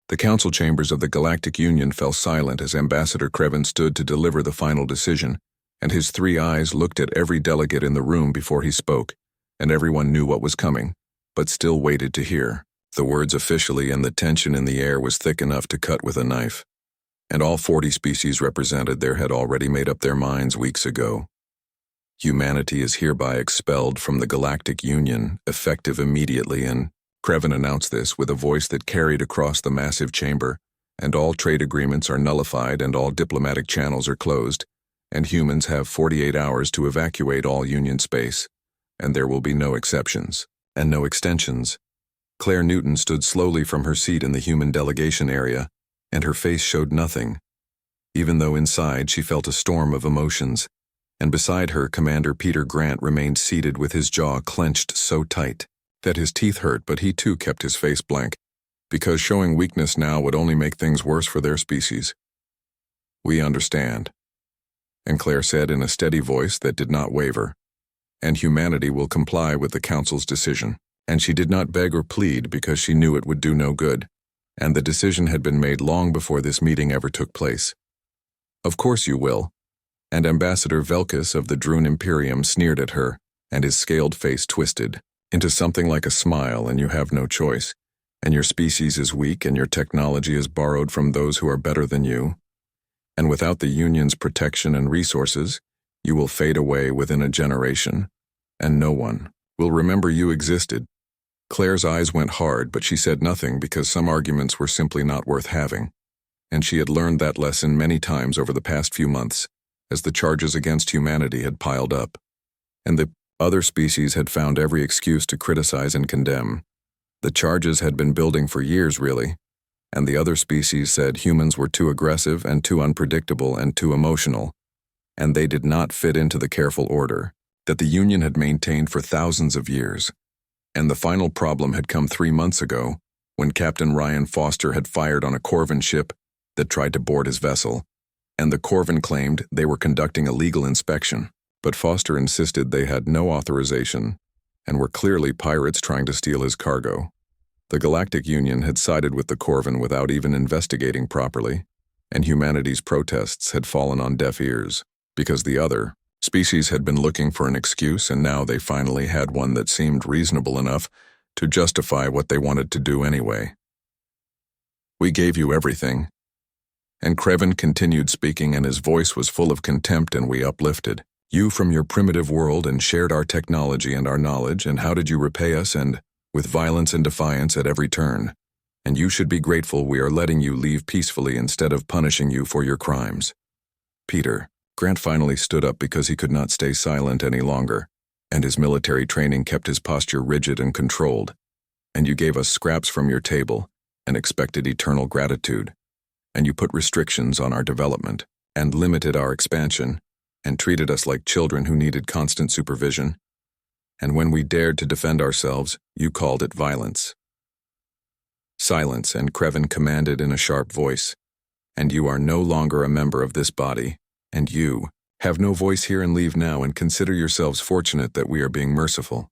The council chambers of the Galactic Union fell silent as Ambassador Kreven stood to deliver the final decision, and his 3 eyes looked at every delegate in the room before he spoke, and everyone knew what was coming, but still waited to hear the words officially, and the tension in the air was thick enough to cut with a knife. And all 40 species represented there had already made up their minds weeks ago. Humanity is hereby expelled from the Galactic Union, effective immediately, and Kreven announced this with a voice that carried across the massive chamber, and all trade agreements are nullified and all diplomatic channels are closed, and humans have 48 hours to evacuate all Union space, and there will be no exceptions, and no extensions. Claire Newton stood slowly from her seat in the human delegation area, and her face showed nothing, even though inside she felt a storm of emotions, and beside her Commander Peter Grant remained seated with his jaw clenched so tight that his teeth hurt, but he too kept his face blank, because showing weakness now would only make things worse for their species. "We understand," and Claire said in a steady voice that did not waver, "and humanity will comply with the Council's decision." And she did not beg or plead because she knew it would do no good, and the decision had been made long before this meeting ever took place. "Of course you will," and Ambassador Velkus of the Drune Imperium sneered at her, and his scaled face twisted into something like a smile, "and you have no choice, and your species is weak and your technology is borrowed from those who are better than you, and without the Union's protection and resources, you will fade away within a generation, and no one will remember you existed." Claire's eyes went hard, but she said nothing because some arguments were simply not worth having, and she had learned that lesson many times over the past few months, as the charges against humanity had piled up, and the other species had found every excuse to criticize and condemn. The charges had been building for years, really, and the other species said humans were too aggressive and too unpredictable and too emotional, and they did not fit into the careful order that the Union had maintained for thousands of years. And the final problem had come 3 months ago, when Captain Ryan Foster had fired on a Corvan ship that tried to board his vessel, and the Corvan claimed they were conducting a legal inspection, but Foster insisted they had no authorization and were clearly pirates trying to steal his cargo. The Galactic Union had sided with the Corvan without even investigating properly, and humanity's protests had fallen on deaf ears, because the other species had been looking for an excuse, and now they finally had one that seemed reasonable enough to justify what they wanted to do anyway. "We gave you everything." And Kreven continued speaking, and his voice was full of contempt, and we uplifted you from your primitive world and shared our technology and our knowledge, and how did you repay us? And with violence and defiance at every turn. And you should be grateful we are letting you leave peacefully instead of punishing you for your crimes. Peter Grant finally stood up because he could not stay silent any longer, and his military training kept his posture rigid and controlled. "And you gave us scraps from your table and expected eternal gratitude, and you put restrictions on our development and limited our expansion and treated us like children who needed constant supervision. And when we dared to defend ourselves, you called it violence." "Silence," and Kreven commanded in a sharp voice. "And you are no longer a member of this body. And you have no voice here, and leave now, and consider yourselves fortunate that we are being merciful."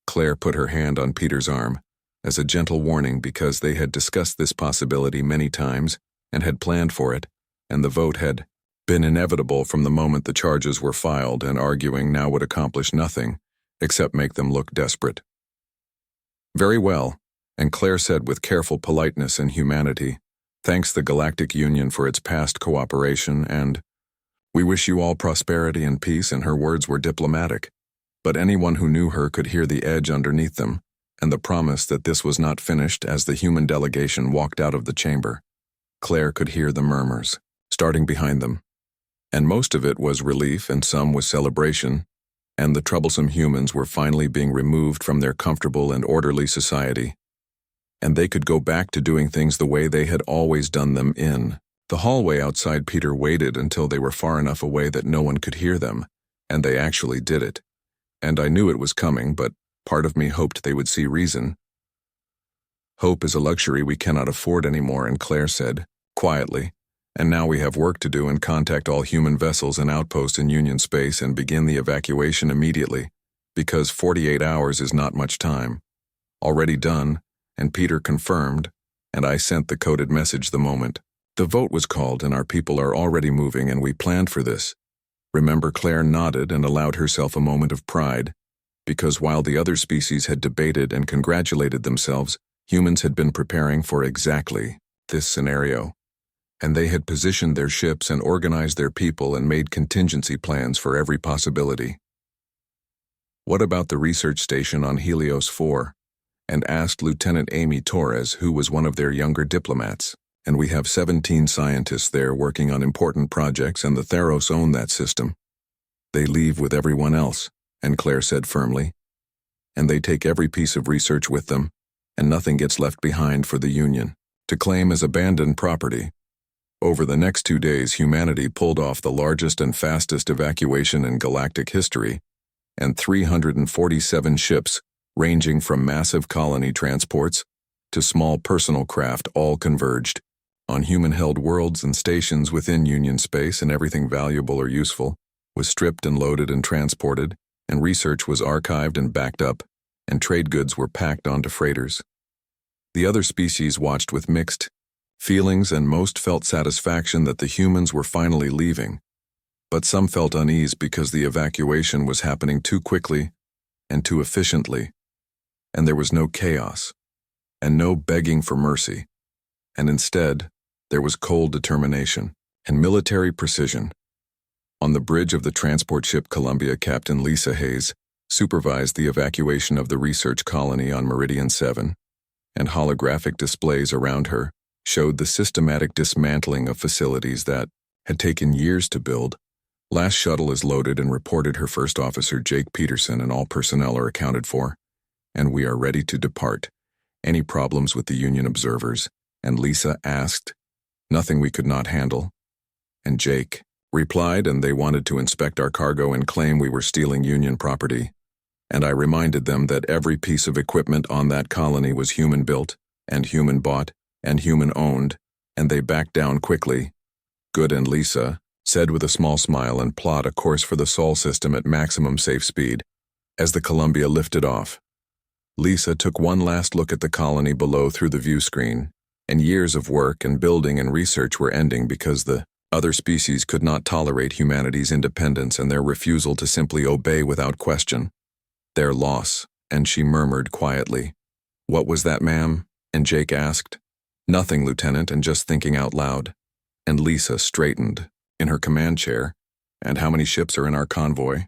Claire put her hand on Peter's arm as a gentle warning, because they had discussed this possibility many times and had planned for it, and the vote had been inevitable from the moment the charges were filed, and arguing now would accomplish nothing except make them look desperate. "Very well," and Claire said with careful politeness and humanity, "Thanks the Galactic Union for its past cooperation, and we wish you all prosperity and peace," and her words were diplomatic, but anyone who knew her could hear the edge underneath them, and the promise that this was not finished. As the human delegation walked out of the chamber, Claire could hear the murmurs starting behind them, and most of it was relief and some was celebration, and the troublesome humans were finally being removed from their comfortable and orderly society, and they could go back to doing things the way they had always done them in the hallway outside. Peter waited until they were far enough away that no one could hear them, and they actually did it. And I knew it was coming, but part of me hoped they would see reason. "Hope is a luxury we cannot afford anymore," and Claire said, quietly, "and now we have work to do and contact all human vessels and outposts in Union space and begin the evacuation immediately, because 48 hours is not much time." Already done, and Peter confirmed, and I sent the coded message the moment. The vote was called and our people are already moving and we planned for this. Remember, Claire nodded and allowed herself a moment of pride, because while the other species had debated and congratulated themselves, humans had been preparing for exactly this scenario. And they had positioned their ships and organized their people and made contingency plans for every possibility. What about the research station on Helios 4? And asked Lieutenant Amy Torres, who was one of their younger diplomats. And we have 17 scientists there working on important projects, and the Theros own that system. They leave with everyone else, and Claire said firmly. And they take every piece of research with them, and nothing gets left behind for the Union to claim as abandoned property. Over the next 2 days, humanity pulled off the largest and fastest evacuation in galactic history, and 347 ships, ranging from massive colony transports to small personal craft, all converged on human-held worlds and stations within Union space, and everything valuable or useful was stripped and loaded and transported, and research was archived and backed up, and trade goods were packed onto freighters. The other species watched with mixed feelings, and most felt satisfaction that the humans were finally leaving. But some felt unease because the evacuation was happening too quickly and too efficiently, and there was no chaos, and no begging for mercy, and instead, there was cold determination and military precision. On the bridge of the transport ship Columbia, Captain Lisa Hayes supervised the evacuation of the research colony on Meridian 7, and holographic displays around her showed the systematic dismantling of facilities that had taken years to build. Last shuttle is loaded and reported her first officer, Jake Peterson, and all personnel are accounted for, and we are ready to depart. Any problems with the Union observers? And Lisa asked. Nothing we could not handle. And Jake replied, and they wanted to inspect our cargo and claim we were stealing Union property. And I reminded them that every piece of equipment on that colony was human-built, and human-bought, and human-owned, and they backed down quickly. Good, and Lisa said with a small smile and plot a course for the Sol system at maximum safe speed. As the Columbia lifted off, Lisa took one last look at the colony below through the view screen, and years of work and building and research were ending because the other species could not tolerate humanity's independence and their refusal to simply obey without question. Their loss, and she murmured quietly. What was that, ma'am? And Jake asked. Nothing, Lieutenant, and just thinking out loud. And Lisa straightened in her command chair. And how many ships are in our convoy?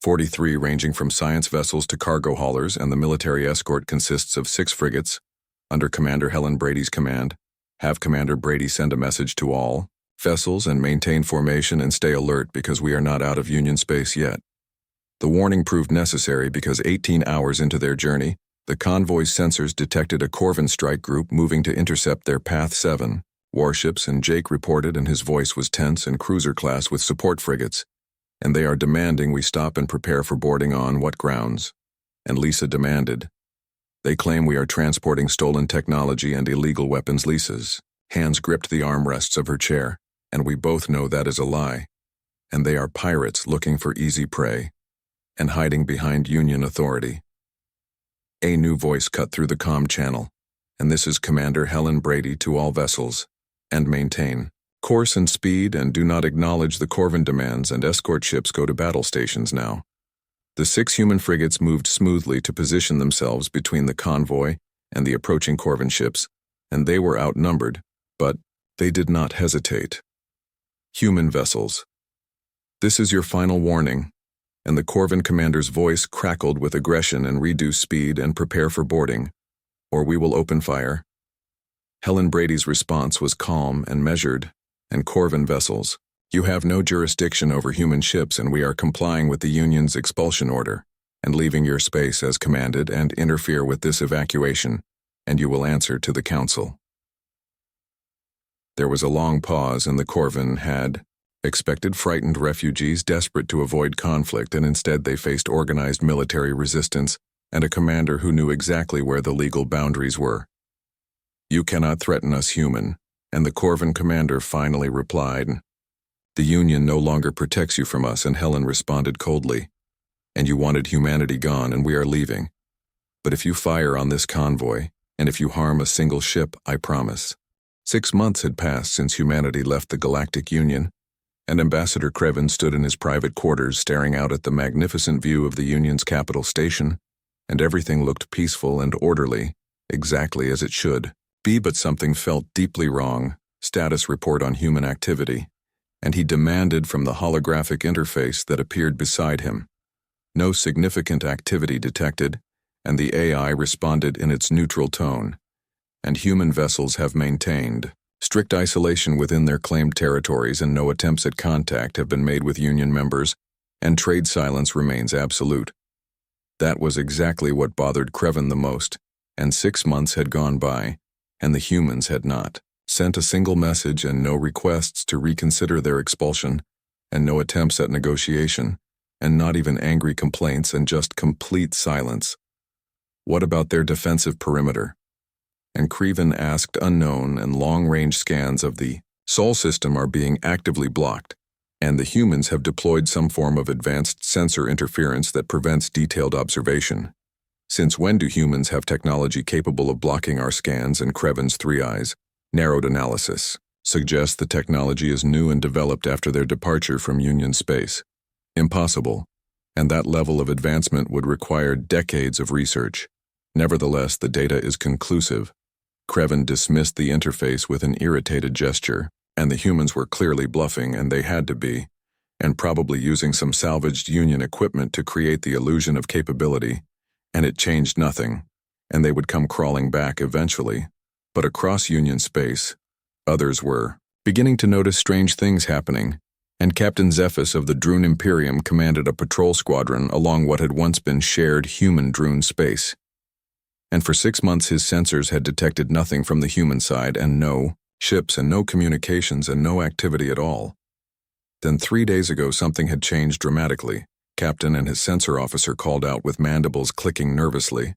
43, ranging from science vessels to cargo haulers, and the military escort consists of 6 frigates, under Commander Helen Brady's command. Have Commander Brady send a message to all vessels and maintain formation and stay alert because we are not out of Union space yet. The warning proved necessary because 18 hours into their journey, the convoy's sensors detected a Corvin strike group moving to intercept their Path 7 warships, and Jake reported, and his voice was tense and cruiser class with support frigates. And they are demanding we stop and prepare for boarding on what grounds? And Lisa demanded. They claim we are transporting stolen technology and illegal weapons. Lisa's hands gripped the armrests of her chair, and we both know that is a lie. And they are pirates looking for easy prey, and hiding behind Union authority. A new voice cut through the comm channel, and this is Commander Helen Brady to all vessels, and maintain course and speed, and do not acknowledge the Corvin demands, and escort ships go to battle stations now. The 6 human frigates moved smoothly to position themselves between the convoy and the approaching Corvin ships, and they were outnumbered, but they did not hesitate. Human vessels. This is your final warning. And the Corvin commander's voice crackled with aggression, and reduce speed and prepare for boarding, or we will open fire. Helen Brady's response was calm and measured, and Corvin vessels, you have no jurisdiction over human ships, and we are complying with the Union's expulsion order, and leaving your space as commanded, and interfere with this evacuation, and you will answer to the Council. There was a long pause, and the Corvin had expected frightened refugees desperate to avoid conflict, and instead they faced organized military resistance and a commander who knew exactly where the legal boundaries were. You cannot threaten us, human, and the Corvin commander finally replied. The Union no longer protects you from us, and Helen responded coldly. And you wanted humanity gone, and we are leaving. But if you fire on this convoy, And if you harm a single ship, I promise. 6 months had passed since humanity left the Galactic Union, and Ambassador Kreven stood in his private quarters staring out at the magnificent view of the Union's capital station, and everything looked peaceful and orderly, exactly as it should be, but something felt deeply wrong. Status report on human activity, and he demanded from the holographic interface that appeared beside him. No significant activity detected, and the AI responded in its neutral tone. And human vessels have maintained strict isolation within their claimed territories, and no attempts at contact have been made with Union members, and trade silence remains absolute. That was exactly what bothered Kreven the most, and 6 months had gone by, and the humans had not sent a single message, and no requests to reconsider their expulsion, and no attempts at negotiation, and not even angry complaints, and just complete silence. What about their defensive perimeter? And Kreven asked. Unknown and long-range scans of the Sol system are being actively blocked, and the humans have deployed some form of advanced sensor interference that prevents detailed observation. Since when do humans have technology capable of blocking our scans? And Kreven's 3 eyes narrowed. Analysis suggests the technology is new and developed after their departure from Union space. Impossible, and that level of advancement would require decades of research. Nevertheless, the data is conclusive. Kreven dismissed the interface with an irritated gesture, and the humans were clearly bluffing, and they had to be, and probably using some salvaged Union equipment to create the illusion of capability, and it changed nothing, and they would come crawling back eventually. But across Union space, others were beginning to notice strange things happening, and Captain Zephys of the Droon Imperium commanded a patrol squadron along what had once been shared human-Droon space. And for 6 months his sensors had detected nothing from the human side, and no ships and no communications and no activity at all. Then 3 days ago something had changed dramatically. Captain and his sensor officer called out with mandibles clicking nervously.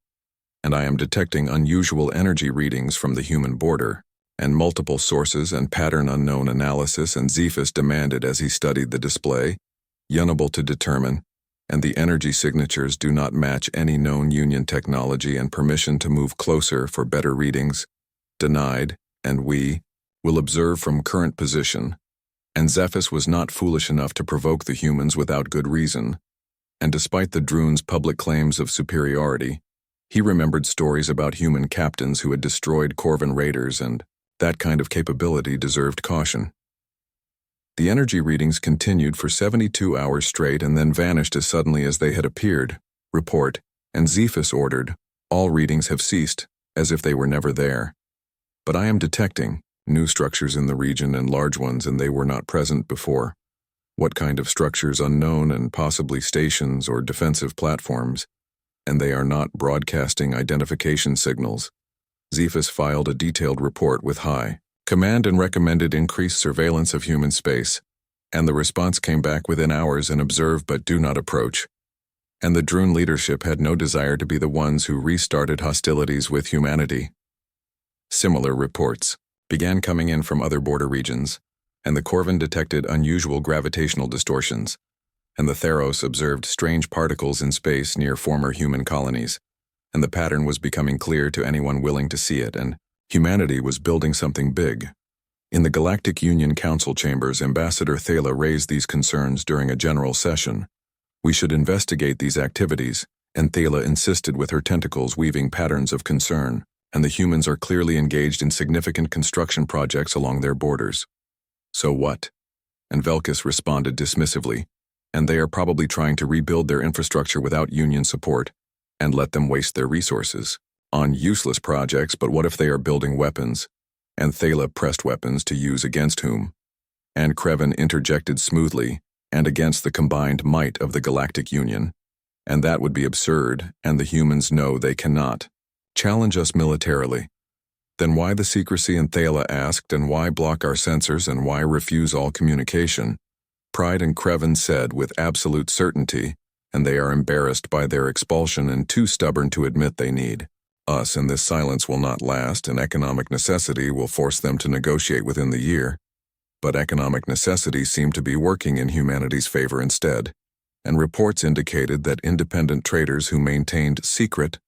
And I am detecting unusual energy readings from the human border, and multiple sources and pattern unknown analysis, and Zephys demanded as he studied the display, unable to determine, and the energy signatures do not match any known Union technology, and permission to move closer for better readings. Denied, and we will observe from current position. And Zephys was not foolish enough to provoke the humans without good reason. And despite the Droon's public claims of superiority, he remembered stories about human captains who had destroyed Corvan raiders, and that kind of capability deserved caution. The energy readings continued for 72 hours straight and then vanished as suddenly as they had appeared. Report, and Zephys ordered, all readings have ceased, as if they were never there. But I am detecting new structures in the region, and large ones, and they were not present before. What kind of structures? Unknown, and possibly stations or defensive platforms. And they are not broadcasting identification signals. Zephys filed a detailed report with High Command and recommended increased surveillance of human space, and the response came back within hours: and observe but do not approach. And the Droon leadership had no desire to be the ones who restarted hostilities with humanity. Similar reports began coming in from other border regions, and the Corvan detected unusual gravitational distortions, and the Theros observed strange particles in space near former human colonies, and the pattern was becoming clear to anyone willing to see it, and humanity was building something big. In the Galactic Union Council chambers, Ambassador Thala raised these concerns during a general session. We should investigate these activities, and Thala insisted, with her tentacles weaving patterns of concern, and the humans are clearly engaged in significant construction projects along their borders. So what? And Velkis responded dismissively, and they are probably trying to rebuild their infrastructure without Union support, and let them waste their resources on useless projects. But what if they are building weapons? And Thala pressed weapons to use against whom? And Kreven interjected smoothly, and against the combined might of the Galactic Union. And that would be absurd, and the humans know they cannot challenge us militarily. Then why the secrecy? And Thala asked, and why block our sensors, and why refuse all communication? Pride and Kreven said with absolute certainty, and they are embarrassed by their expulsion and too stubborn to admit they need us, and this silence will not last, and economic necessity will force them to negotiate within the year. But economic necessity seemed to be working in humanity's favor instead, and reports indicated that independent traders who maintained secret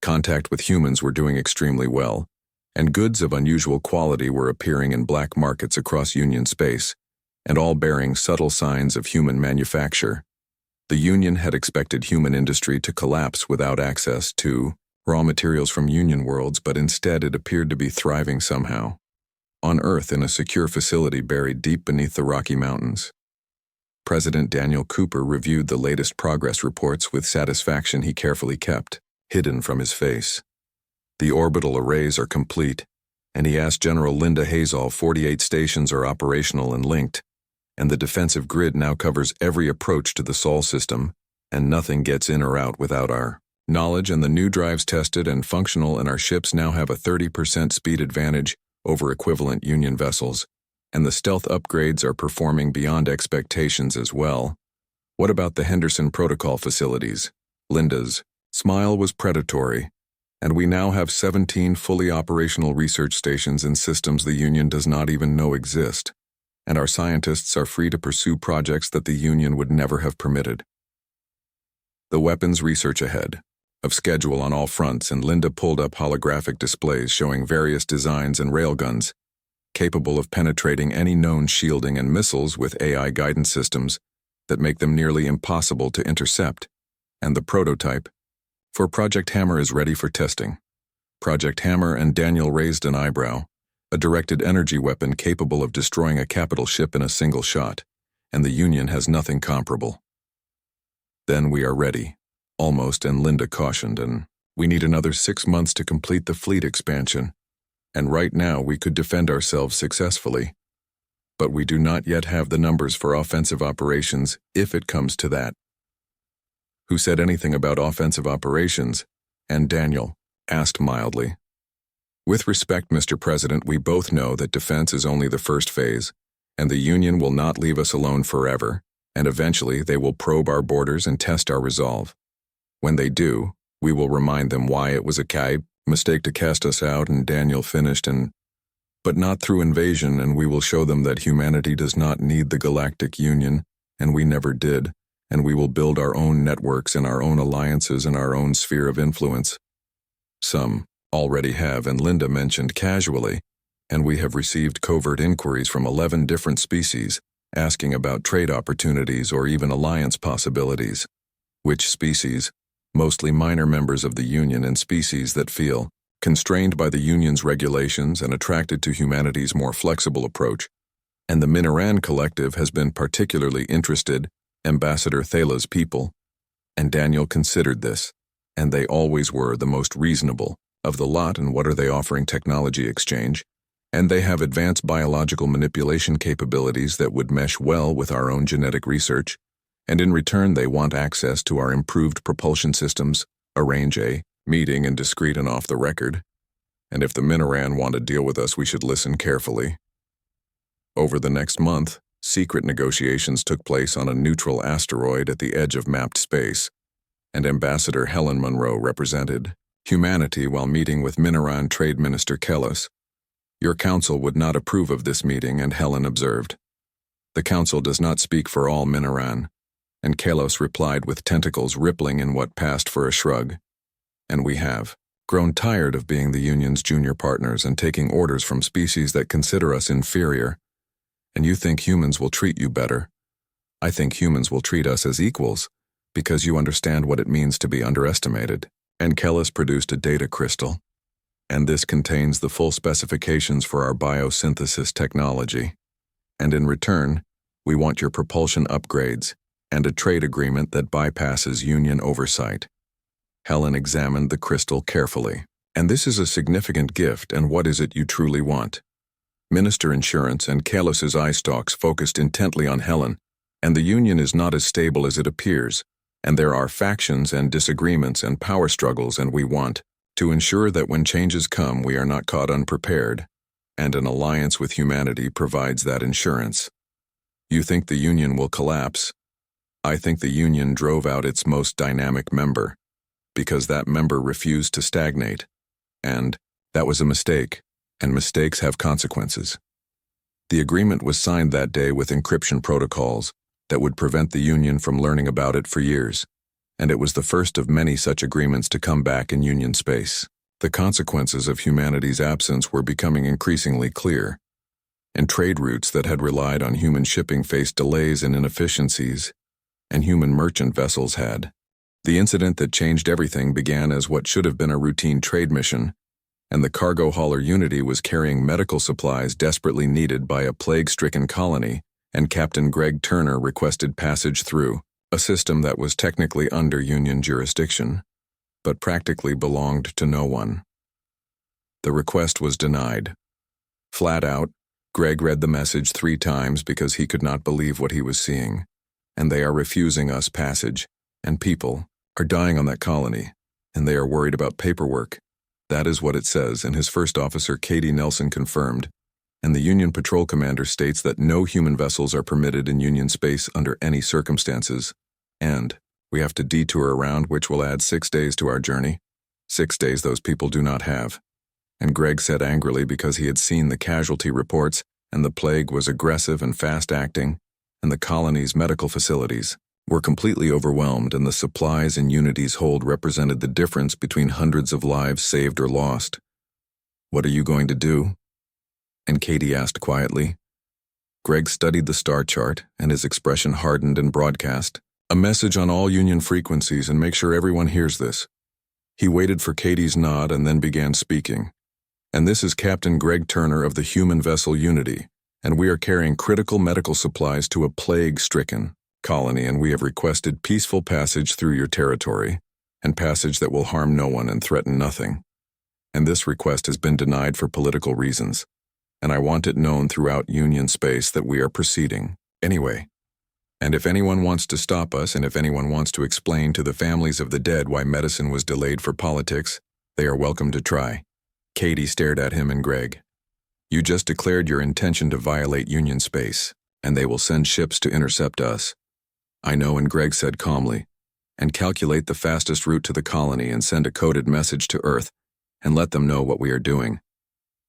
Contact with humans were doing extremely well, and goods of unusual quality were appearing in black markets across Union space, and all bearing subtle signs of human manufacture. The Union had expected human industry to collapse without access to raw materials from Union worlds, but instead it appeared to be thriving somehow, on Earth in a secure facility buried deep beneath the Rocky Mountains. President Daniel Cooper reviewed the latest progress reports with satisfaction he carefully kept, hidden from his face. The orbital arrays are complete, and he asked General Linda Hazall 48 stations are operational and linked, and the defensive grid now covers every approach to the Sol system, and nothing gets in or out without our knowledge, and the new drives tested and functional, and our ships now have a 30% speed advantage over equivalent Union vessels, and the stealth upgrades are performing beyond expectations as well. What about the Henderson Protocol facilities? Linda's smile was predatory, and we now have 17 fully operational research stations in systems the Union does not even know exist, and our scientists are free to pursue projects that the Union would never have permitted. The weapons research ahead of schedule on all fronts, and Linda pulled up holographic displays showing various designs and railguns, capable of penetrating any known shielding and missiles with AI guidance systems that make them nearly impossible to intercept, and the prototype for Project Hammer is ready for testing. Project Hammer, and Daniel raised an eyebrow, a directed energy weapon capable of destroying a capital ship in a single shot, and the Union has nothing comparable. Then we are ready, almost, and Linda cautioned, and we need another 6 months to complete the fleet expansion, and right now we could defend ourselves successfully, but we do not yet have the numbers for offensive operations if it comes to that. Who said anything about offensive operations? And Daniel asked mildly. With respect, Mr. President, we both know that defense is only the first phase, and the Union will not leave us alone forever, and eventually they will probe our borders and test our resolve. When they do, we will remind them why it was a mistake to cast us out, and Daniel finished, but not through invasion, and we will show them that humanity does not need the Galactic Union, and we never did, and we will build our own networks and our own alliances and our own sphere of influence. Some already have, and Linda mentioned casually, and we have received covert inquiries from 11 different species, asking about trade opportunities or even alliance possibilities. Which species? Mostly minor members of the Union, and species that feel constrained by the Union's regulations and attracted to humanity's more flexible approach. And the Minoran Collective has been particularly interested, Ambassador Thala's people. And Daniel considered this, and they always were the most reasonable of the lot. And what are they offering? Technology exchange, and they have advanced biological manipulation capabilities that would mesh well with our own genetic research, and in return they want access to our improved propulsion systems, arrange a meeting and discreet and off the record, and if the Minoran want to deal with us, we should listen carefully. Over the next month, secret negotiations took place on a neutral asteroid at the edge of mapped space, and Ambassador Helen Monroe represented humanity while meeting with Minoran Trade Minister Kellis. Your council would not approve of this meeting, and Helen observed. The council does not speak for all Minoran, and Kalos replied with tentacles rippling in what passed for a shrug. And we have grown tired of being the Union's junior partners and taking orders from species that consider us inferior. And you think humans will treat you better. I think humans will treat us as equals, because you understand what it means to be underestimated. And Kellis produced a data crystal, and this contains the full specifications for our biosynthesis technology. And in return, we want your propulsion upgrades and a trade agreement that bypasses Union oversight. Helen examined the crystal carefully. And this is a significant gift, and what is it you truly want? Minister Insurance and Kalos's eye stalks focused intently on Helen, and the Union is not as stable as it appears, and there are factions and disagreements and power struggles, and we want to ensure that when changes come we are not caught unprepared, and an alliance with humanity provides that insurance. You think the Union will collapse? I think the Union drove out its most dynamic member, because that member refused to stagnate, and that was a mistake, and mistakes have consequences. The agreement was signed that day with encryption protocols that would prevent the Union from learning about it for years, and it was the first of many such agreements to come back in Union space. The consequences of humanity's absence were becoming increasingly clear, and trade routes that had relied on human shipping faced delays and inefficiencies, and human merchant vessels had. The incident that changed everything began as what should have been a routine trade mission, and the cargo hauler Unity was carrying medical supplies desperately needed by a plague-stricken colony, and Captain Greg Turner requested passage through a system that was technically under Union jurisdiction, but practically belonged to no one. The request was denied. Flat out, Greg read the message 3 times because he could not believe what he was seeing. And they are refusing us passage, and people are dying on that colony, and they are worried about paperwork. That is what it says, and his first officer, Katie Nelson, confirmed. And the Union Patrol Commander states that no human vessels are permitted in Union space under any circumstances, and we have to detour around, which will add 6 days to our journey. 6 days those people do not have. And Greg said angrily because he had seen the casualty reports, and the plague was aggressive and fast-acting, and the colony's medical facilities were completely overwhelmed, and the supplies in Unity's hold represented the difference between hundreds of lives saved or lost. "What are you going to do?" And Katie asked quietly. Greg studied the star chart, and his expression hardened and broadcast. "A message on all Union frequencies, and make sure everyone hears this." He waited for Katie's nod and then began speaking. "And this is Captain Greg Turner of the human vessel Unity, and we are carrying critical medical supplies to a plague-stricken colony, and we have requested peaceful passage through your territory, and passage that will harm no one and threaten nothing. And this request has been denied for political reasons, and I want it known throughout Union space that we are proceeding anyway. And if anyone wants to stop us, and if anyone wants to explain to the families of the dead why medicine was delayed for politics, they are welcome to try." Katie stared at him and Greg. "You just declared your intention to violate Union space, and they will send ships to intercept us." "I know," and Greg said calmly, "and calculate the fastest route to the colony and send a coded message to Earth, and let them know what we are doing."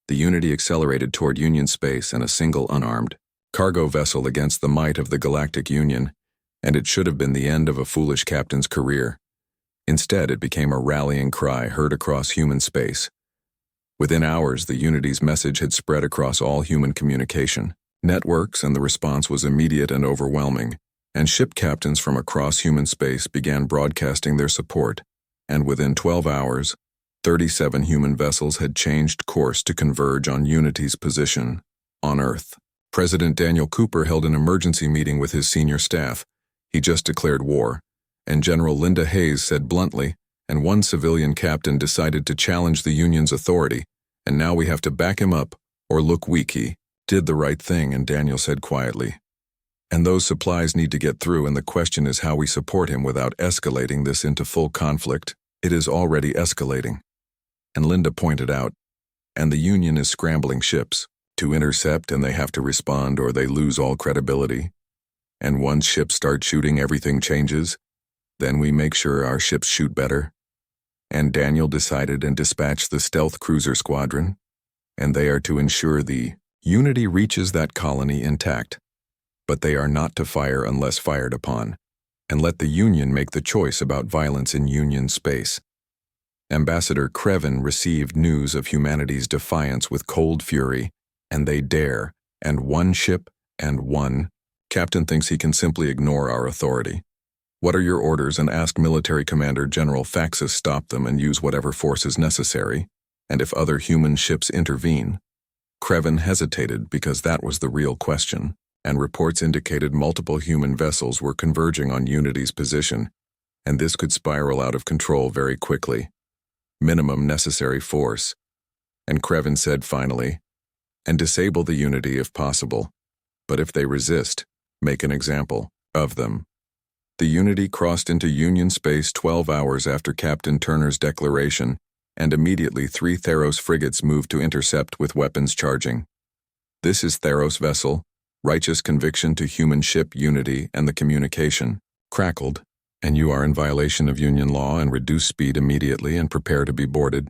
The Unity accelerated toward Union space and a single unarmed cargo vessel against the might of the Galactic Union, and it should have been the end of a foolish captain's career. Instead, it became a rallying cry heard across human space. Within hours, the Unity's message had spread across all human communication networks, and the response was immediate and overwhelming, and ship captains from across human space began broadcasting their support, and within 12 hours, 37 human vessels had changed course to converge on Unity's position on Earth. President Daniel Cooper held an emergency meeting with his senior staff. He just declared war, and General Linda Hayes said bluntly, and one civilian captain decided to challenge the Union's authority, and now we have to back him up or look weak. He did the right thing, and Daniel said quietly. And those supplies need to get through, and the question is how we support him without escalating this into full conflict. It is already escalating. And Linda pointed out, and the Union is scrambling ships to intercept, and they have to respond or they lose all credibility. And once ships start shooting, everything changes. Then we make sure our ships shoot better. And Daniel decided and dispatched the stealth cruiser squadron, and they are to ensure the Unity reaches that colony intact. But they are not to fire unless fired upon, and let the Union make the choice about violence in Union space. Ambassador Krevin received news of humanity's defiance with cold fury, and they dare, and one ship, and one captain thinks he can simply ignore our authority. What are your orders? And ask Military Commander General Faxus stop them and use whatever force is necessary, and if other human ships intervene. Krevin hesitated because that was the real question, and reports indicated multiple human vessels were converging on Unity's position, and this could spiral out of control very quickly. Minimum necessary force. And Krevin said finally, and disable the Unity if possible, but if they resist, make an example of them. The Unity crossed into Union space 12 hours after Captain Turner's declaration, and immediately 3 Theros frigates moved to intercept with weapons charging. This is Theros vessel, righteous conviction to human ship Unity, and the communication crackled, and you are in violation of Union law, and reduce speed immediately and prepare to be boarded.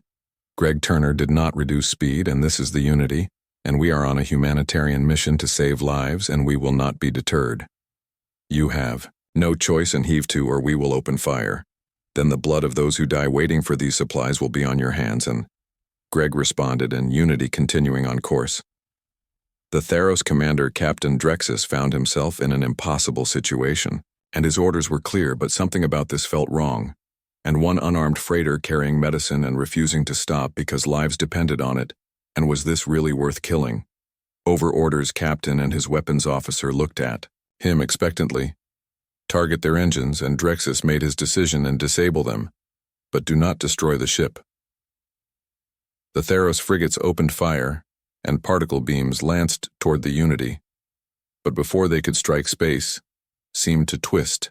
Greg Turner did not reduce speed, and this is the Unity, and we are on a humanitarian mission to save lives, and we will not be deterred. You have no choice, and heave to or we will open fire. Then the blood of those who die waiting for these supplies will be on your hands, and Greg responded, and Unity continuing on course. The Theros commander, Captain Drexus, found himself in an impossible situation, and his orders were clear, but something about this felt wrong. And one unarmed freighter carrying medicine and refusing to stop because lives depended on it, and was this really worth killing? Over orders, Captain and his weapons officer looked at him expectantly. Target their engines, and Drexus made his decision and disable them, but do not destroy the ship. The Theros frigates opened fire, and particle beams lanced toward the Unity, but before they could strike space, seemed to twist,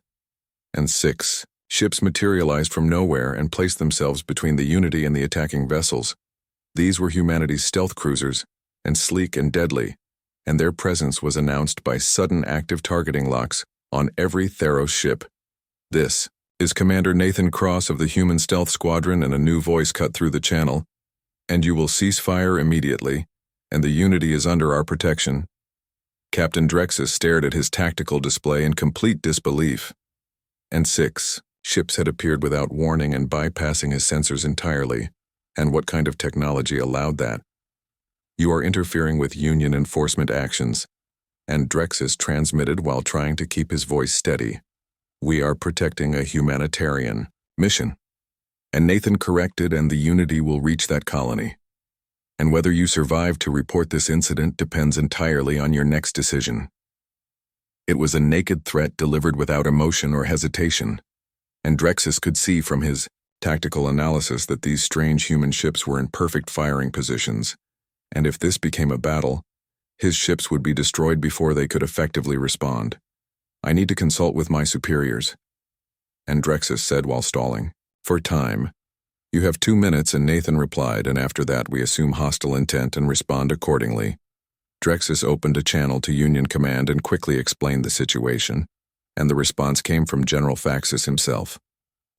and 6 ships materialized from nowhere and placed themselves between the Unity and the attacking vessels. These were humanity's stealth cruisers, and sleek and deadly, and their presence was announced by sudden active targeting locks on every Theros ship. "This is Commander Nathan Cross of the Human Stealth Squadron," and a new voice cut through the channel, "and you will cease fire immediately, and the Unity is under our protection." Captain Drexus stared at his tactical display in complete disbelief. And 6 ships had appeared without warning and bypassing his sensors entirely. And what kind of technology allowed that? "You are interfering with Union enforcement actions," and Drexus transmitted while trying to keep his voice steady. "We are protecting a humanitarian mission." And Nathan corrected, "and the Unity will reach that colony. And whether you survive to report this incident depends entirely on your next decision." It was a naked threat delivered without emotion or hesitation, and Drexus could see from his tactical analysis that these strange human ships were in perfect firing positions, and if this became a battle, his ships would be destroyed before they could effectively respond. "I need to consult with my superiors," and Drexus said while stalling for time. "You have 2 minutes," and Nathan replied, "and after that we assume hostile intent and respond accordingly." Drexus opened a channel to Union Command and quickly explained the situation, and the response came from General Faxus himself.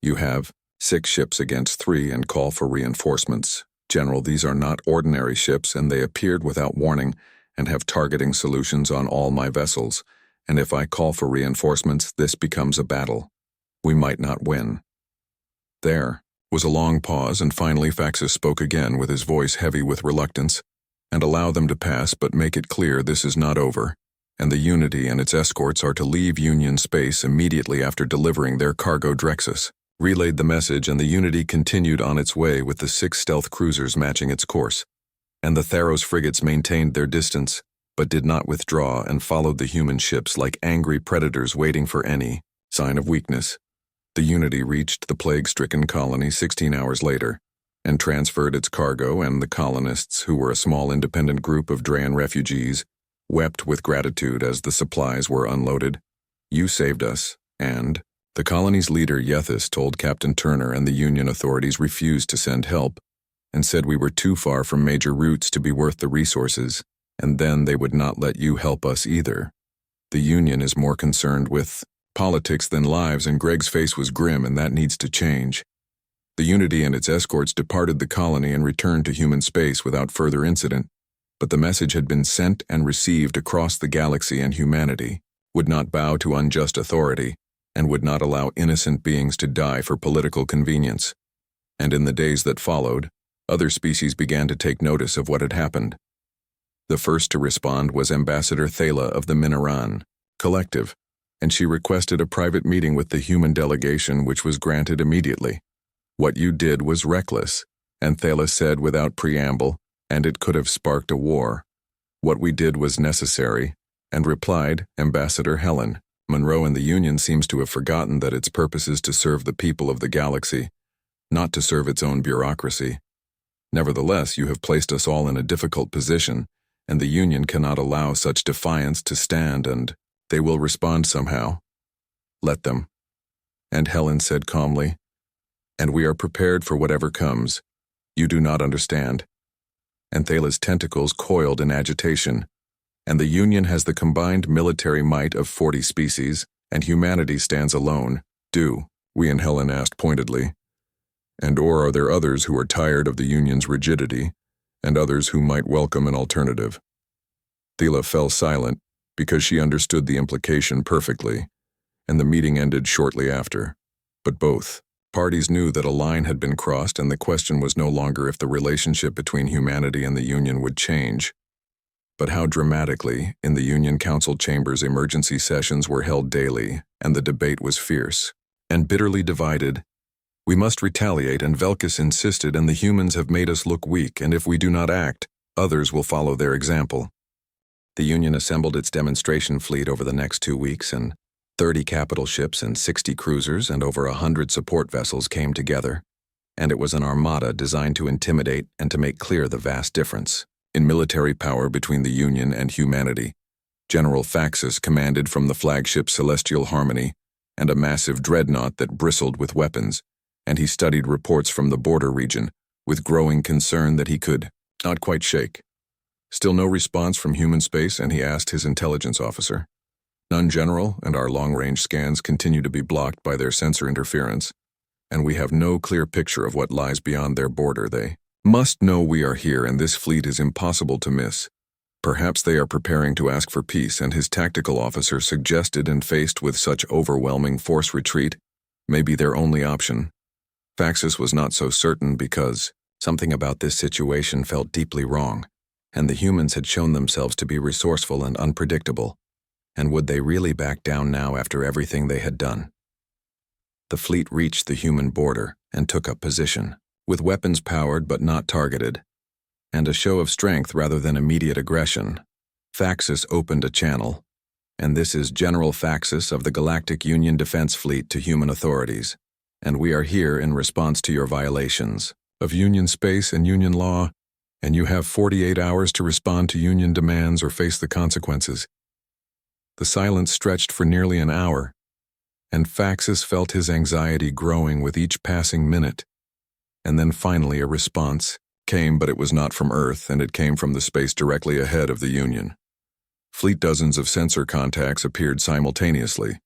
"You have 6 ships against 3 and call for reinforcements. General, these are not ordinary ships, and they appeared without warning and have targeting solutions on all my vessels, and if I call for reinforcements, this becomes a battle. We might not win." There was a long pause, and finally Faxus spoke again with his voice heavy with reluctance. "And allow them to pass, but make it clear this is not over, and the Unity and its escorts are to leave Union space immediately after delivering their cargo." Drexus relayed the message, and the Unity continued on its way with the 6 stealth cruisers matching its course, and the Theros frigates maintained their distance, but did not withdraw and followed the human ships like angry predators waiting for any sign of weakness. The Unity reached the plague-stricken colony 16 hours later, and transferred its cargo, and the colonists, who were a small independent group of Drayan refugees, wept with gratitude as the supplies were unloaded. "You saved us," and the colony's leader Yethus told Captain Turner, and the Union authorities refused to send help, and said we were too far from major routes to be worth the resources, and then they would not let you help us either. The Union is more concerned with politics than lives, and Greg's face was grim, and that needs to change. The Unity and its escorts departed the colony and returned to human space without further incident, but the message had been sent and received across the galaxy, and humanity would not bow to unjust authority and would not allow innocent beings to die for political convenience. And in the days that followed, other species began to take notice of what had happened. The first to respond was Ambassador Thala of the Minaran Collective, and she requested a private meeting with the human delegation, which was granted immediately. "What you did was reckless," and Thala said without preamble, "and it could have sparked a war. What we did was necessary," and replied Ambassador Helen. "Monroe and the Union seems to have forgotten that its purpose is to serve the people of the galaxy, not to serve its own bureaucracy. Nevertheless, you have placed us all in a difficult position, and the Union cannot allow such defiance to stand, and they will respond somehow. Let them." And Helen said calmly, "And we are prepared for whatever comes. You do not understand." And Thala's tentacles coiled in agitation. "And the Union has the combined military might of 40 species, and humanity stands alone. Do we?" and Helen asked pointedly. "And or are there others who are tired of the Union's rigidity, and others who might welcome an alternative?" Thala fell silent, because she understood the implication perfectly, and the meeting ended shortly after. But both Parties knew that a line had been crossed, and the question was no longer if the relationship between humanity and the Union would change, but how dramatically. In the Union Council chambers, emergency sessions were held daily, and the debate was fierce and bitterly divided. We must retaliate, and Velkus insisted, and the humans have made us look weak, and if we do not act, others will follow their example. The Union assembled its demonstration fleet over the next 2 weeks, and 30 capital ships and 60 cruisers and over 100 support vessels came together, and it was an armada designed to intimidate and to make clear the vast difference in military power between the Union and humanity. General Faxus commanded from the flagship Celestial Harmony and a massive dreadnought that bristled with weapons, and he studied reports from the border region with growing concern that he could not quite shake. Still no response from human space, and he asked his intelligence officer. None, General, and our long-range scans continue to be blocked by their sensor interference, and we have no clear picture of what lies beyond their border. They must know we are here, and this fleet is impossible to miss. Perhaps they are preparing to ask for peace, and his tactical officer suggested, and faced with such overwhelming force, retreat may be their only option. Faxus was not so certain, because something about this situation felt deeply wrong, and the humans had shown themselves to be resourceful and unpredictable. And would they really back down now after everything they had done? The fleet reached the human border and took up position, with weapons powered but not targeted, and a show of strength rather than immediate aggression. Faxus opened a channel, and this is General Faxus of the Galactic Union Defense Fleet to human authorities, and we are here in response to your violations of Union space and Union law, and you have 48 hours to respond to Union demands or face the consequences. The silence stretched for nearly an hour, and Faxus felt his anxiety growing with each passing minute. And then finally a response came, but it was not from Earth, and it came from the space directly ahead of the Union. Fleet dozens of sensor contacts appeared simultaneously,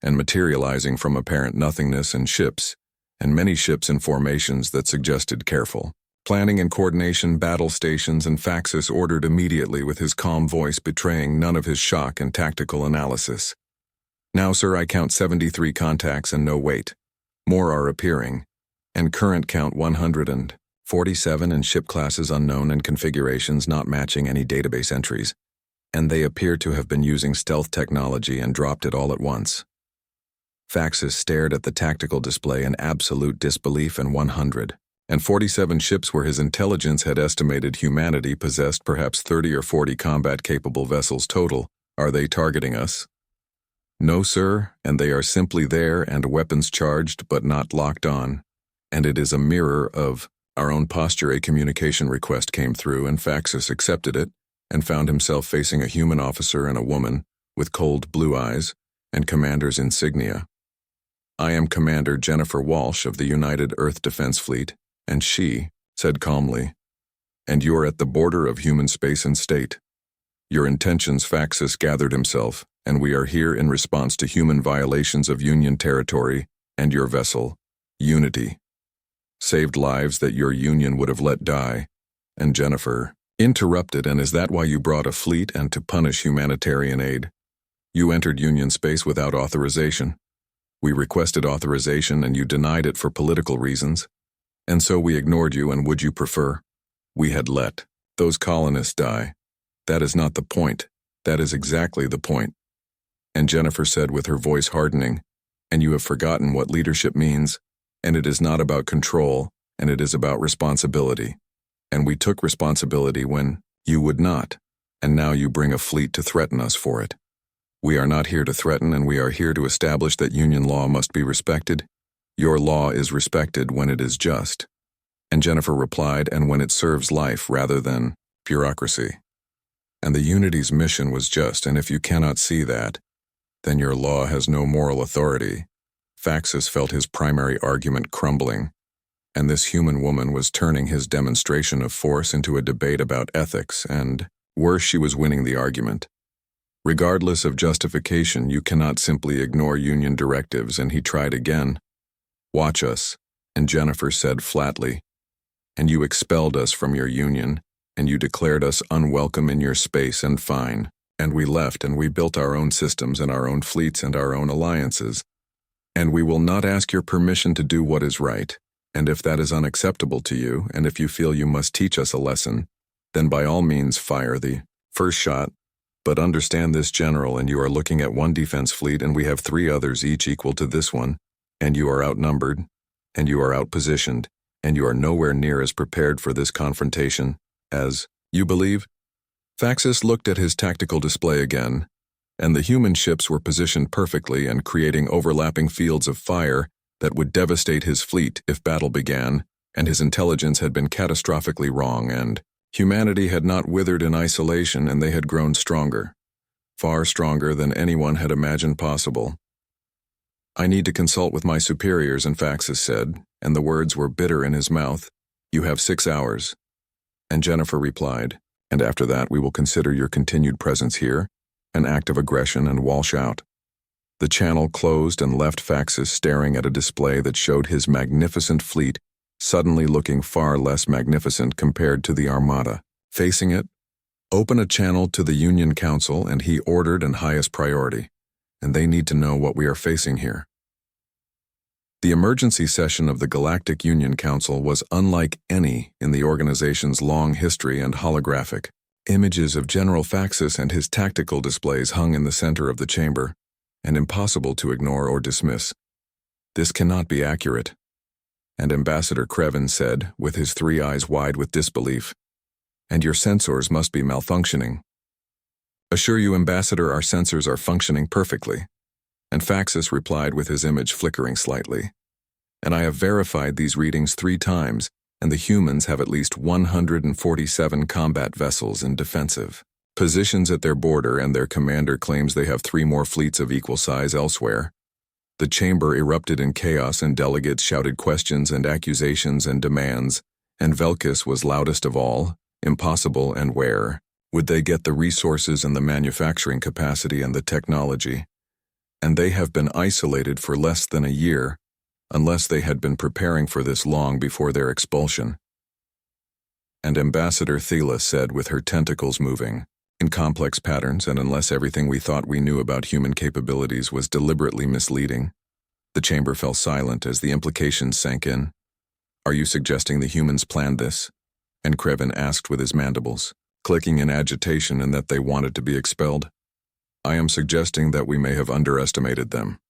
and materializing from apparent nothingness, and many ships in formations that suggested careful planning and coordination. Battle stations, and Faxus ordered immediately with his calm voice betraying none of his shock and tactical analysis. Now, sir, I count 73 contacts, and no wait. More are appearing, and current count 147 in ship classes unknown and configurations not matching any database entries, and they appear to have been using stealth technology and dropped it all at once. Faxus stared at the tactical display in absolute disbelief, and 147 ships where his intelligence had estimated humanity possessed perhaps 30 or 40 combat-capable vessels total. Are they targeting us? No, sir, and they are simply there and weapons charged but not locked on. And it is a mirror of our own posture. A communication request came through, and Faxus accepted it and found himself facing a human officer and a woman with cold blue eyes and commander's insignia. I am Commander Jennifer Walsh of the United Earth Defense Fleet, and she said calmly, and you're at the border of human space and state. Your intentions. Faxus gathered himself, and we are here in response to human violations of Union territory, and your vessel, Unity, saved lives that your Union would have let die. And Jennifer interrupted, and is that why you brought a fleet, and to punish humanitarian aid? You entered Union space without authorization. We requested authorization, and you denied it for political reasons. And so we ignored you, and would you prefer we had let those colonists die? That is not the point. That is exactly the point. And Jennifer said with her voice hardening, and you have forgotten what leadership means, and it is not about control, and it is about responsibility. And we took responsibility when you would not, and now you bring a fleet to threaten us for it. We are not here to threaten, and we are here to establish that Union law must be respected. Your law is respected when it is just. And Jennifer replied, and when it serves life rather than bureaucracy. And the Unity's mission was just, and if you cannot see that, then your law has no moral authority. Faxus felt his primary argument crumbling, and this human woman was turning his demonstration of force into a debate about ethics, and, worse, she was winning the argument. Regardless of justification, you cannot simply ignore Union directives, and he tried again. Watch us, and Jennifer said flatly, and you expelled us from your Union, and you declared us unwelcome in your space, and fine, and we left, and we built our own systems and our own fleets and our own alliances. And we will not ask your permission to do what is right. And if that is unacceptable to you, and if you feel you must teach us a lesson, then by all means fire the first shot. But understand this, General, and you are looking at one defense fleet and we have 3 others each equal to this one, and you are outnumbered, and you are outpositioned, and you are nowhere near as prepared for this confrontation as you believe. Faxus looked at his tactical display again, and the human ships were positioned perfectly and creating overlapping fields of fire that would devastate his fleet if battle began, and his intelligence had been catastrophically wrong, and humanity had not withered in isolation, and they had grown stronger, far stronger than anyone had imagined possible. I need to consult with my superiors, and Faxus said, and the words were bitter in his mouth. You have 6 hours. And Jennifer replied, and after that we will consider your continued presence here an act of aggression and walsh out. The channel closed and left Faxus staring at a display that showed his magnificent fleet suddenly looking far less magnificent compared to the Armada. Facing it, open a channel to the Union Council, and he ordered, and highest priority, and they need to know what we are facing here. The emergency session of the Galactic Union Council was unlike any in the organization's long history, and holographic. Images of General Faxus and his tactical displays hung in the center of the chamber, and impossible to ignore or dismiss. This cannot be accurate. And Ambassador Krevin said, with his 3 eyes wide with disbelief, and your sensors must be malfunctioning. Assure you, Ambassador, our sensors are functioning perfectly. And Faxus replied with his image flickering slightly. And I have verified these readings 3 times, and the humans have at least 147 combat vessels in defensive positions at their border, and their commander claims they have 3 more fleets of equal size elsewhere. The chamber erupted in chaos, and delegates shouted questions and accusations and demands, and Velkus was loudest of all. Impossible, and where would they get the resources and the manufacturing capacity and the technology? And they have been isolated for less than a year, unless they had been preparing for this long before their expulsion. And Ambassador Thela said, with her tentacles moving in complex patterns, and unless everything we thought we knew about human capabilities was deliberately misleading. The chamber fell silent as the implications sank in. Are you suggesting the humans planned this? And Krevin asked with his mandibles, clicking in agitation, and that they wanted to be expelled. I am suggesting that we may have underestimated them.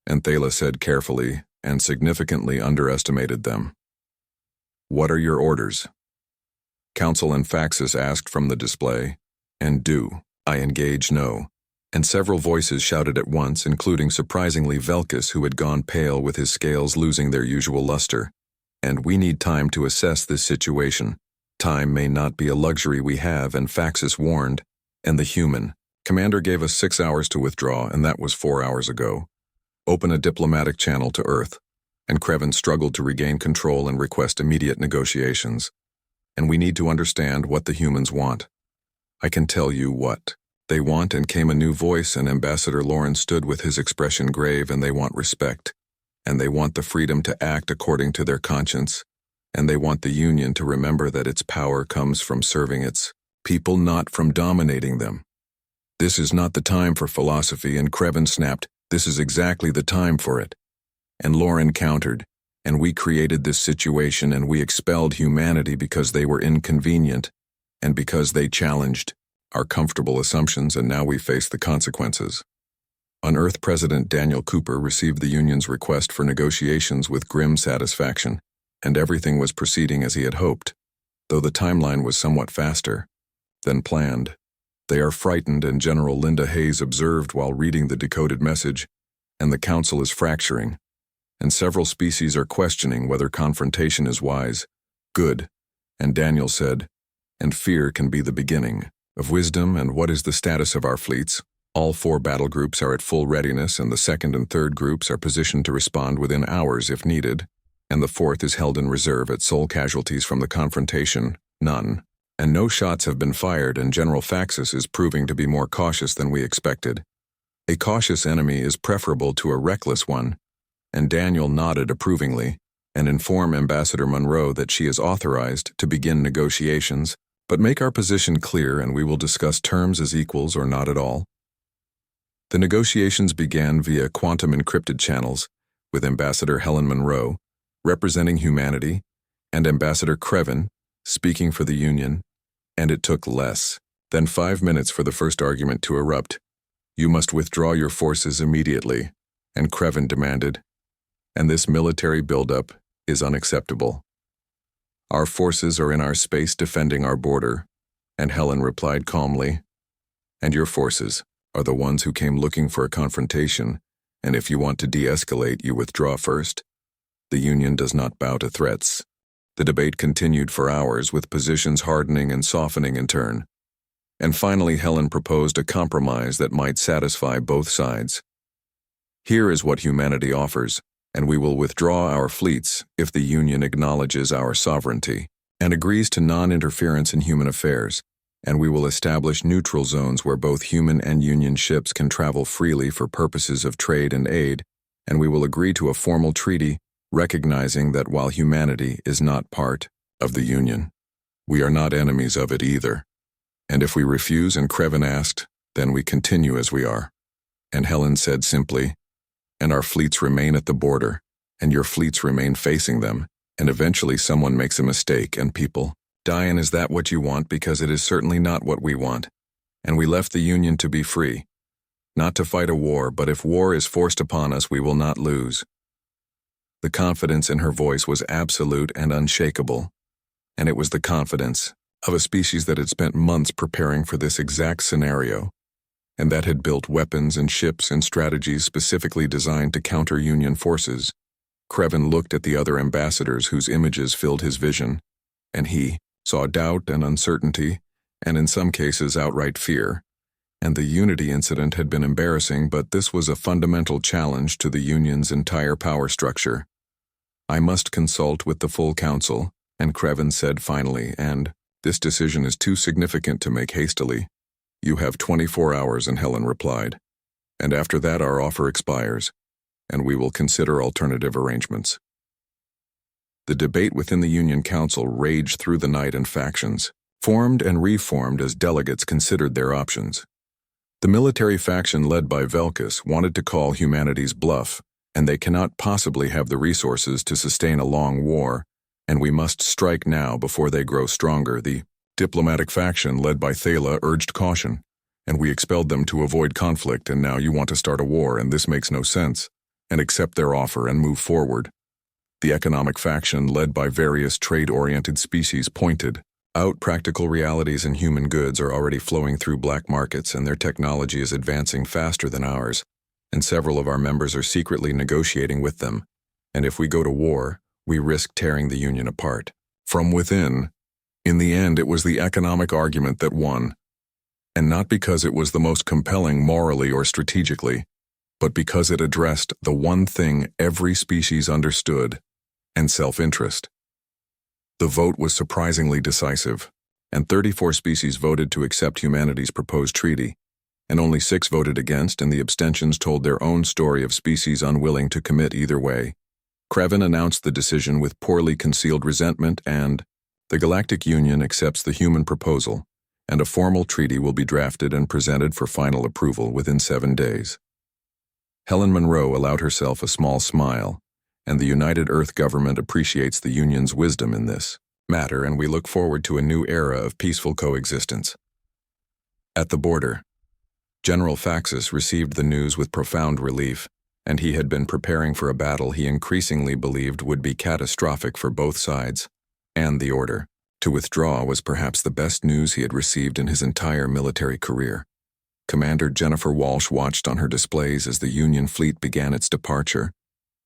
And Thela said carefully, and significantly underestimated them. What are your orders? Council and Faxus asked from the display. And do I engage? No. And several voices shouted at once, including surprisingly Velkus, who had gone pale with his scales losing their usual luster. And we need time to assess this situation. Time may not be a luxury we have, and Faxus warned. And the human commander gave us 6 hours to withdraw, and that was 4 hours ago. Open a diplomatic channel to Earth. And Krevin struggled to regain control and request immediate negotiations. And we need to understand what the humans want. I can tell you what they want, and came a new voice, and Ambassador Lauren stood with his expression grave, and they want respect, and they want the freedom to act according to their conscience, and they want the Union to remember that its power comes from serving its people, not from dominating them. This is not the time for philosophy, and Krevin snapped, this is exactly the time for it. And Lauren countered, and we created this situation, and we expelled humanity because they were inconvenient, and because they challenged our comfortable assumptions, and now we face the consequences. On Earth, President Daniel Cooper received the Union's request for negotiations with grim satisfaction, and everything was proceeding as he had hoped, though the timeline was somewhat faster than planned. They are frightened, and General Linda Hayes observed while reading the decoded message, and the Council is fracturing, and several species are questioning whether confrontation is wise. Good. And Daniel said, and fear can be the beginning of wisdom. And what is the status of our fleets? All 4 battle groups are at full readiness, and the 2nd and 3rd groups are positioned to respond within hours if needed, and the 4th is held in reserve at sole casualties from the confrontation, none. And no shots have been fired, and General Faxus is proving to be more cautious than we expected. A cautious enemy is preferable to a reckless one, and Daniel nodded approvingly, and informed Ambassador Monroe that she is authorized to begin negotiations, but make our position clear, and we will discuss terms as equals or not at all. The negotiations began via quantum encrypted channels, with Ambassador Helen Monroe, representing humanity, and Ambassador Krevin, speaking for the Union, and it took less than 5 minutes for the first argument to erupt. "You must withdraw your forces immediately," and Krevin demanded, "and this military buildup is unacceptable. Our forces are in our space defending our border," and Helen replied calmly, "And your forces are the ones who came looking for a confrontation, and if you want to de-escalate, you withdraw first." The Union does not bow to threats. The debate continued for hours, with positions hardening and softening in turn. And finally, Helen proposed a compromise that might satisfy both sides. "Here is what humanity offers, and we will withdraw our fleets if the Union acknowledges our sovereignty and agrees to non-interference in human affairs, and we will establish neutral zones where both human and Union ships can travel freely for purposes of trade and aid, and we will agree to a formal treaty recognizing that while humanity is not part of the Union, we are not enemies of it either. And if we refuse," and Krevin asked, "then we continue as we are." And Helen said simply, "And our fleets remain at the border, and your fleets remain facing them, and eventually someone makes a mistake and people die. And is that what you want? Because it is certainly not what we want. And we left the Union to be free, not to fight a war, but if war is forced upon us, we will not lose." The confidence in her voice was absolute and unshakable, and it was the confidence of a species that had spent months preparing for this exact scenario, and that had built weapons and ships and strategies specifically designed to counter Union forces. Krevin looked at the other ambassadors whose images filled his vision, and he saw doubt and uncertainty, and in some cases outright fear. And the Unity incident had been embarrassing, but this was a fundamental challenge to the Union's entire power structure. "I must consult with the full council," and Krevin said finally, "and this decision is too significant to make hastily." "You have 24 hours, and Helen replied, "and after that our offer expires, and we will consider alternative arrangements." The debate within the Union Council raged through the night, and factions formed and reformed as delegates considered their options. The military faction led by Velkus wanted to call humanity's bluff, and they cannot possibly have the resources to sustain a long war, and we must strike now before they grow stronger. The diplomatic faction led by Thala urged caution, and we expelled them to avoid conflict, and now you want to start a war, and this makes no sense, and accept their offer and move forward. The economic faction led by various trade-oriented species pointed out practical realities, and human goods are already flowing through black markets, and their technology is advancing faster than ours, and several of our members are secretly negotiating with them, and if we go to war, we risk tearing the Union apart from within. In the end, it was the economic argument that won, and not because it was the most compelling morally or strategically, but because it addressed the one thing every species understood, and self-interest. The vote was surprisingly decisive, and 34 species voted to accept humanity's proposed treaty, and only 6 voted against, and the abstentions told their own story of species unwilling to commit either way. Krevin announced the decision with poorly concealed resentment, and the Galactic Union accepts the human proposal, and a formal treaty will be drafted and presented for final approval within 7 days. Helen Monroe allowed herself a small smile, and the United Earth government appreciates the Union's wisdom in this matter, and we look forward to a new era of peaceful coexistence. At the border, General Faxus received the news with profound relief, and he had been preparing for a battle he increasingly believed would be catastrophic for both sides, and the order to withdraw was perhaps the best news he had received in his entire military career. Commander Jennifer Walsh watched on her displays as the Union fleet began its departure,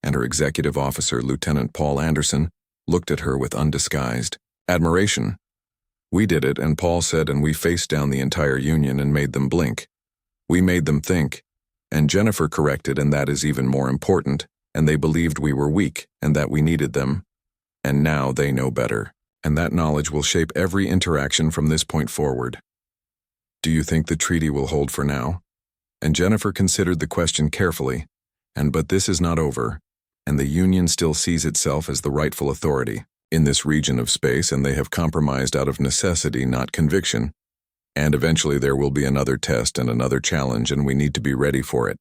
and her executive officer, Lieutenant Paul Anderson, looked at her with undisguised admiration. "We did it," and Paul said, "and we faced down the entire Union and made them blink. We made them think." And Jennifer corrected, "And that is even more important, and they believed we were weak and that we needed them. And now they know better, and that knowledge will shape every interaction from this point forward. Do you think the treaty will hold for now?" And Jennifer considered the question carefully, but this is not over, and the Union still sees itself as the rightful authority in this region of space, and they have compromised out of necessity, not conviction. And eventually there will be another test and another challenge, and we need to be ready for it.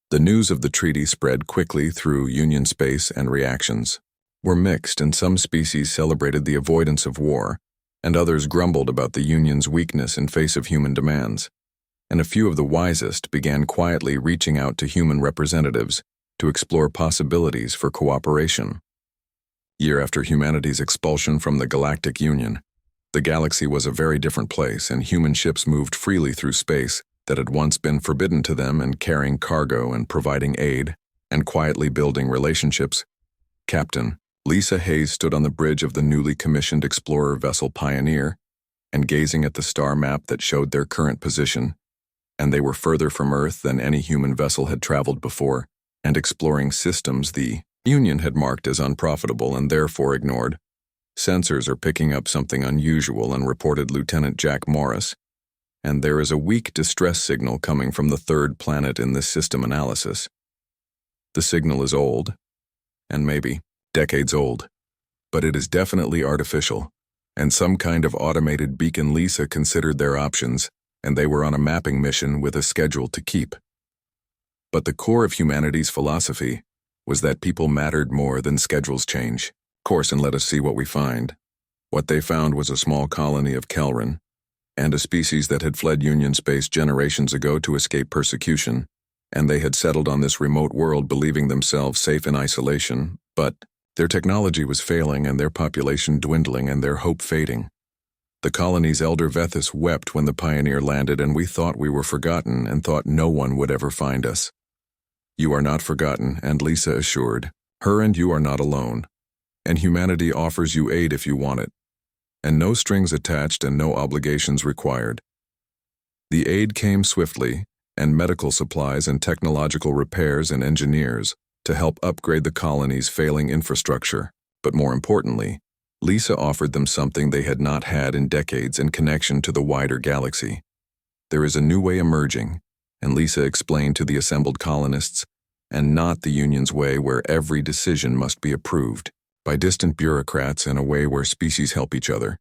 The news of the treaty spread quickly through Union space, and reactions were mixed, and some species celebrated the avoidance of war, and others grumbled about the Union's weakness in face of human demands. And a few of the wisest began quietly reaching out to human representatives to explore possibilities for cooperation. Year after humanity's expulsion from the Galactic Union, the galaxy was a very different place, and human ships moved freely through space that had once been forbidden to them, and carrying cargo and providing aid and quietly building relationships. Captain Lisa Hayes stood on the bridge of the newly commissioned explorer vessel Pioneer, and gazing at the star map that showed their current position, and they were further from Earth than any human vessel had traveled before, and exploring systems the Union had marked as unprofitable and therefore ignored. Sensors are picking up something unusual, and reported Lieutenant Jack Morris, and there is a weak distress signal coming from the third planet in this system analysis. The signal is old, and maybe decades old, but it is definitely artificial, and some kind of automated beacon. Lisa considered their options, and they were on a mapping mission with a schedule to keep. But the core of humanity's philosophy was that people mattered more than schedules change. Course, and let us see what we find. What they found was a small colony of Kelran, and a species that had fled Union space generations ago to escape persecution, and they had settled on this remote world believing themselves safe in isolation, but their technology was failing, and their population dwindling, and their hope fading. The colony's elder Vethis wept when the Pioneer landed, and we thought we were forgotten, and thought no one would ever find us. You are not forgotten, and Lisa assured her, and you are not alone. And humanity offers you aid if you want it, and no strings attached and no obligations required. The aid came swiftly, and medical supplies and technological repairs and engineers to help upgrade the colony's failing infrastructure. But more importantly, Lisa offered them something they had not had in decades in connection to the wider galaxy. There is a new way emerging, and Lisa explained to the assembled colonists, and not the Union's way where every decision must be approved by distant bureaucrats, in a way where species help each other,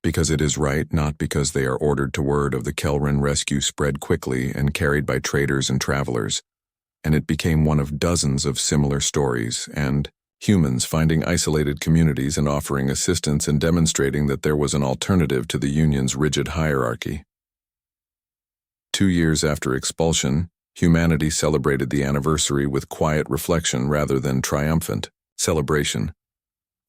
because it is right, not because they are ordered to. Word of the Kelran rescue spread quickly and carried by traders and travelers, and it became one of dozens of similar stories, and humans finding isolated communities and offering assistance and demonstrating that there was an alternative to the Union's rigid hierarchy. 2 years after expulsion, humanity celebrated the anniversary with quiet reflection rather than triumphant celebration,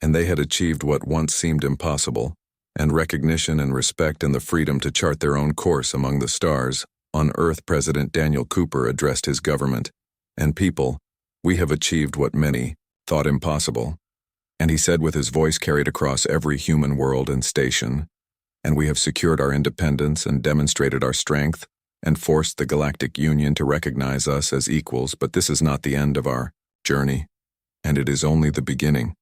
and they had achieved what once seemed impossible, and recognition and respect and the freedom to chart their own course among the stars. On Earth, President Daniel Cooper addressed his government and people. We have achieved what many thought impossible, and he said with his voice carried across every human world and station, and we have secured our independence and demonstrated our strength and forced the Galactic Union to recognize us as equals. But this is not the end of our journey, and it is only the beginning.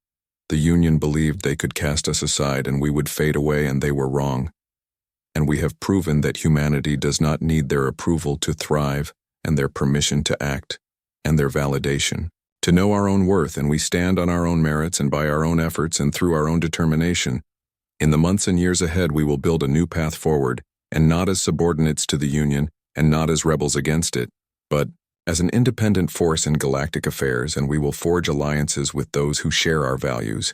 The Union believed they could cast us aside and we would fade away, and they were wrong. And we have proven that humanity does not need their approval to thrive, and their permission to act, and their validation to know our own worth, and we stand on our own merits and by our own efforts and through our own determination. In the months and years ahead, we will build a new path forward, and not as subordinates to the Union, and not as rebels against it, but as an independent force in galactic affairs, and we will forge alliances with those who share our values,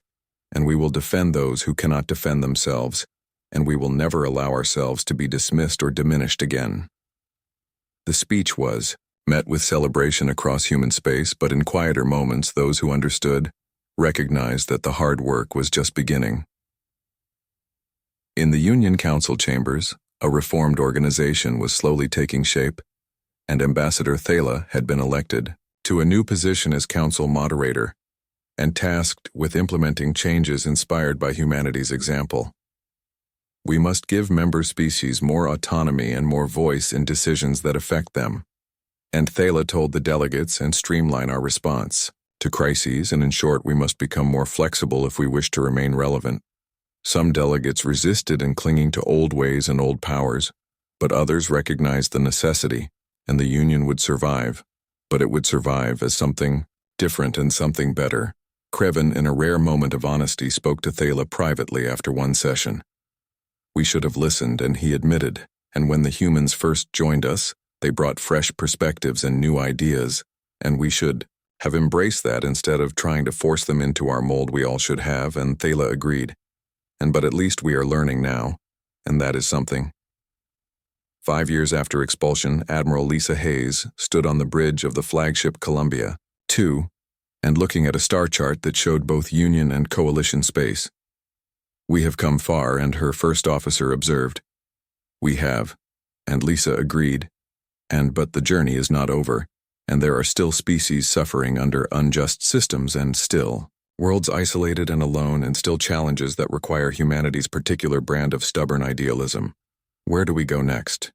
and we will defend those who cannot defend themselves, and we will never allow ourselves to be dismissed or diminished again. The speech was met with celebration across human space, but in quieter moments, those who understood recognized that the hard work was just beginning. In the Union Council chambers, a reformed organization was slowly taking shape, and Ambassador Thala had been elected to a new position as council moderator and tasked with implementing changes inspired by humanity's example. We must give member species more autonomy and more voice in decisions that affect them, and Thala told the delegates, and streamline our response to crises, and in short, we must become more flexible if we wish to remain relevant. Some delegates resisted in clinging to old ways and old powers, but others recognized the necessity, and the Union would survive, but it would survive as something different and something better. Kreven, in a rare moment of honesty, spoke to Thala privately after one session. We should have listened, and he admitted. And when the humans first joined us, they brought fresh perspectives and new ideas, and we should have embraced that instead of trying to force them into our mold. We all should have, and Thala agreed. But at least we are learning now, and that is something. 5 years after expulsion, Admiral Lisa Hayes stood on the bridge of the flagship Columbia, II, and looking at a star chart that showed both Union and Coalition space. "We have come far," and her first officer observed. "We have," and Lisa agreed. But the journey is not over, and there are still species suffering under unjust systems, and still worlds isolated and alone, and still challenges that require humanity's particular brand of stubborn idealism. Where do we go next?